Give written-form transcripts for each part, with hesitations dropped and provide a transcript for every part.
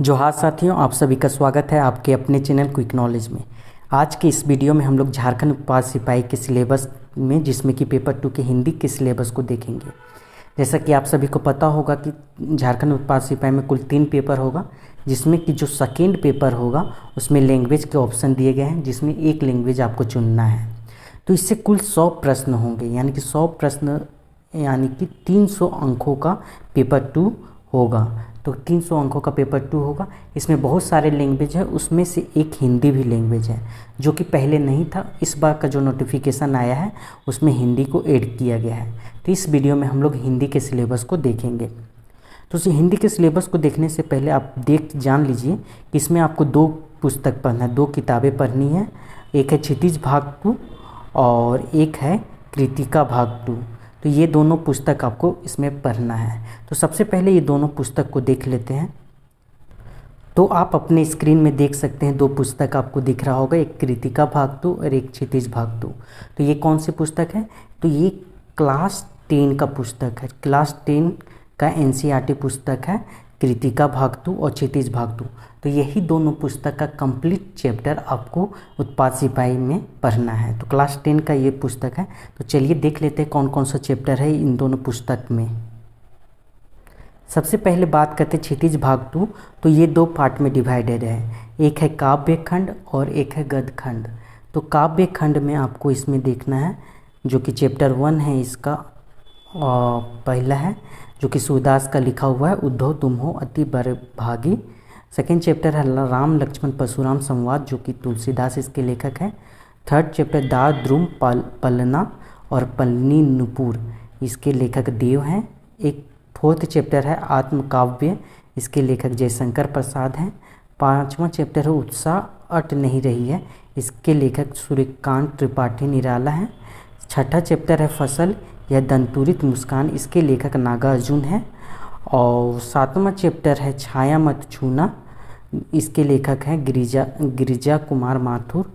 जोहार साथियों, आप सभी का स्वागत है आपके अपने चैनल क्विक नॉलेज में। आज के इस वीडियो में हम लोग झारखंड उत्पाद सिपाही के सिलेबस में, जिसमें कि पेपर 2 के हिंदी के सिलेबस को देखेंगे। जैसा कि आप सभी को पता होगा कि झारखंड उत्पाद सिपाही में कुल 3 पेपर होगा, जिसमें कि जो सेकेंड पेपर होगा उसमें लैंग्वेज के ऑप्शन दिए गए हैं, जिसमें एक लैंग्वेज आपको चुनना है। तो इससे कुल 100 प्रश्न होंगे, यानी कि 100 प्रश्न यानी कि 300 अंकों का पेपर 2 होगा। तो 300 अंकों का पेपर 2 होगा। इसमें बहुत सारे लैंग्वेज है, उसमें से एक हिंदी भी लैंग्वेज है, जो कि पहले नहीं था। इस बार का जो नोटिफिकेशन आया है उसमें हिंदी को ऐड किया गया है। तो इस वीडियो में हम लोग हिंदी के सिलेबस को देखेंगे। तो इस हिंदी के सिलेबस को देखने से पहले आप जान लीजिए कि इसमें आपको 2 पुस्तक पढ़ना है, 2 किताबें पढ़नी है। एक है क्षितिज भाग 2 और एक है कृतिका भाग 2। तो ये दोनों पुस्तक आपको इसमें पढ़ना है। तो सबसे पहले ये दोनों पुस्तक को देख लेते हैं। तो आप अपने स्क्रीन में देख सकते हैं 2 पुस्तक आपको दिख रहा होगा, एक कृतिका भाग 2 और एक क्षितिज भाग 2। तो ये कौन सी पुस्तक है? तो ये क्लास 10 का पुस्तक है। क्लास 10 का एनसीईआरटी पुस्तक है कृतिका भाग 2 और क्षितिज भाग 2। तो यही दोनों पुस्तक का कंप्लीट चैप्टर आपको उत्पाद सिपाही में पढ़ना है। तो क्लास 10 का ये पुस्तक है। तो चलिए देख लेते हैं कौन कौन सा चैप्टर है इन दोनों पुस्तक में। सबसे पहले बात करते हैं क्षितिज भाग 2। तो ये 2 पार्ट में डिवाइडेड है, एक है काव्य खंड और एक है गद्य खंड। तो काव्य खंड में आपको इसमें देखना है, जो कि चैप्टर 1 है इसका पहला है, जो कि सूरदास का लिखा हुआ है, उद्धव तुम हो अति बड़भागी। सेकेंड चैप्टर है राम लक्ष्मण परशुराम संवाद, जो कि तुलसीदास इसके लेखक हैं। थर्ड चैप्टर दार द्रुम पलना और पलनी नुपुर, इसके लेखक देव हैं। एक फोर्थ चैप्टर है आत्मकाव्य, इसके लेखक जयशंकर प्रसाद हैं। 5वां चैप्टर है उत्साह अट नहीं रही है, इसके लेखक सूर्यकांत त्रिपाठी निराला हैं। 6ठा चैप्टर है फसल या दंतुरित मुस्कान, इसके लेखक नागार्जुन है। और 7वां चैप्टर है छाया मत छूना, इसके लेखक हैं गिरिजा कुमार माथुर।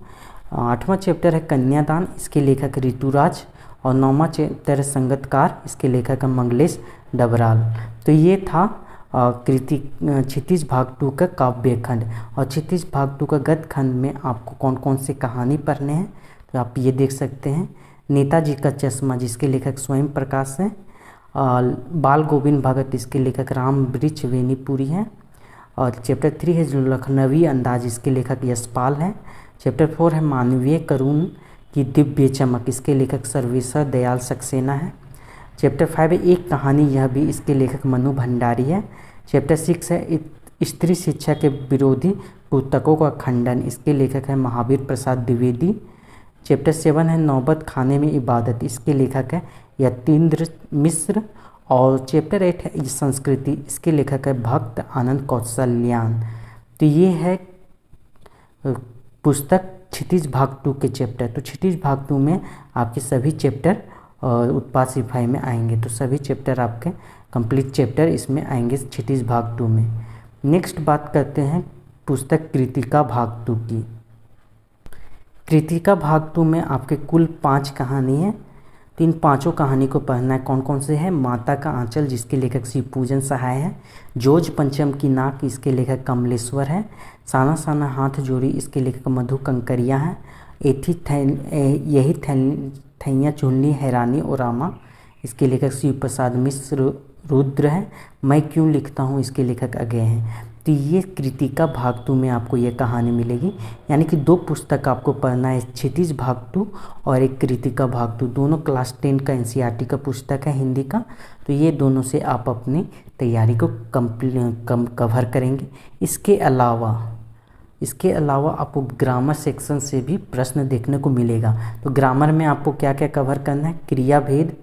8वां चैप्टर है कन्यादान, इसके लेखक ऋतुराज। और 9वां चैप्टर है संगतकार, इसके लेखक हैं मंगलेश डबराल। तो ये था क्षितिज भाग 2 का काव्य खंड। और क्षितिज भाग 2 का गद्य खंड में आपको कौन कौन से कहानी पढ़ने हैं, तो आप ये देख सकते हैं। नेताजी का चश्मा, जिसके लेखक स्वयं प्रकाश हैं। बाल गोविंद भगत, इसके लेखक राम वृक्ष वेनीपुरी हैं। और चैप्टर 3 है जो लखनवी अंदाज, इसके लेखक यशपाल हैं। चैप्टर 4 है मानवीय करुण की दिव्य चमक, इसके लेखक सर्वेश्वर दयाल सक्सेना है। चैप्टर 5 है एक कहानी यह भी, इसके लेखक मनु भंडारी है। चैप्टर 6 है स्त्री शिक्षा के विरोधी पुस्तकों का खंडन, इसके लेखक है महावीर प्रसाद द्विवेदी। चैप्टर 7 है नौबत खाने में इबादत, इसके लेखक है यतीन्द्र मिश्र। और चैप्टर 8 है संस्कृति, इसके लेखक है भक्त आनंद कौशल्यान। तो ये है पुस्तक क्षितिज भाग 2 के चैप्टर। तो क्षितिज भाग 2 में आपके सभी चैप्टर उत्पाद सिपाही में आएंगे। तो सभी चैप्टर आपके कंप्लीट चैप्टर इसमें आएंगे क्षितिज भाग 2 में। नेक्स्ट बात करते हैं पुस्तक कृतिका भाग 2 की। कृतिका भाग 2 में आपके कुल 5 कहानी है। तो इन 5 कहानी को पढ़ना है। कौन कौन से हैं? माता का आंचल, जिसके लेखक शिव पूजन सहाय है। जोज पंचम की नाक, इसके लेखक कमलेश्वर है। साना साना हाथ जोड़ी, इसके लेखक मधु कंकरिया हैं। यही थैया चुन्नी हैरानी और रामा, इसके लेखक शिव प्रसाद मिश्र रुद्र है। मैं क्यों लिखता हूँ, इसके लेखक अजय हैं। तो ये कृतिका भाग 2 में आपको ये कहानी मिलेगी। यानी कि 2 पुस्तक आपको पढ़ना है, क्षितिज भाग 2 और एक कृतिका भाग 2। दोनों क्लास 10 का एनसीईआरटी का पुस्तक है हिंदी का। तो ये दोनों से आप अपनी तैयारी को कवर करेंगे। इसके अलावा आपको ग्रामर सेक्शन से भी प्रश्न देखने को मिलेगा। तो ग्रामर में आपको क्या क्या कवर करना है? क्रिया भेद,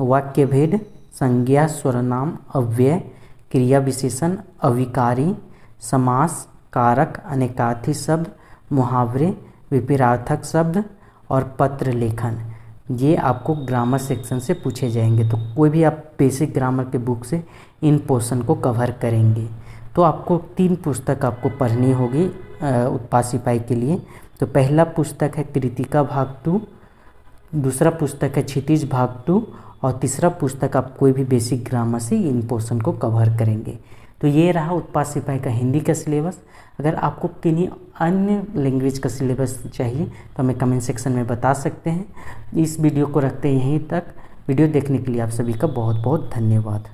वाक्य भेद, संज्ञा सर्वनाम अव्यय, क्रिया विशेषण, अविकारी, समास, कारक, अनेकार्थी शब्द, मुहावरे, विपरीतार्थक शब्द और पत्र लेखन। ये आपको ग्रामर सेक्शन से पूछे जाएंगे। तो कोई भी आप बेसिक ग्रामर के बुक से इन पोर्शन को कवर करेंगे। तो आपको 3 पुस्तक आपको पढ़नी होगी उत्पाद सिपाही के लिए। तो पहला पुस्तक है कृतिका भाग 2, दूसरा पुस्तक है क्षितिज भाग 2 और तीसरा पुस्तक आप कोई भी बेसिक ग्रामर से इन पोर्शन को कवर करेंगे। तो ये रहा उत्पाद सिपाही का हिंदी का सिलेबस। अगर आपको किन्हीं अन्य लैंग्वेज का सिलेबस चाहिए तो हमें कमेंट सेक्शन में बता सकते हैं। इस वीडियो को रखते हैं यहीं तक। वीडियो देखने के लिए आप सभी का बहुत बहुत धन्यवाद।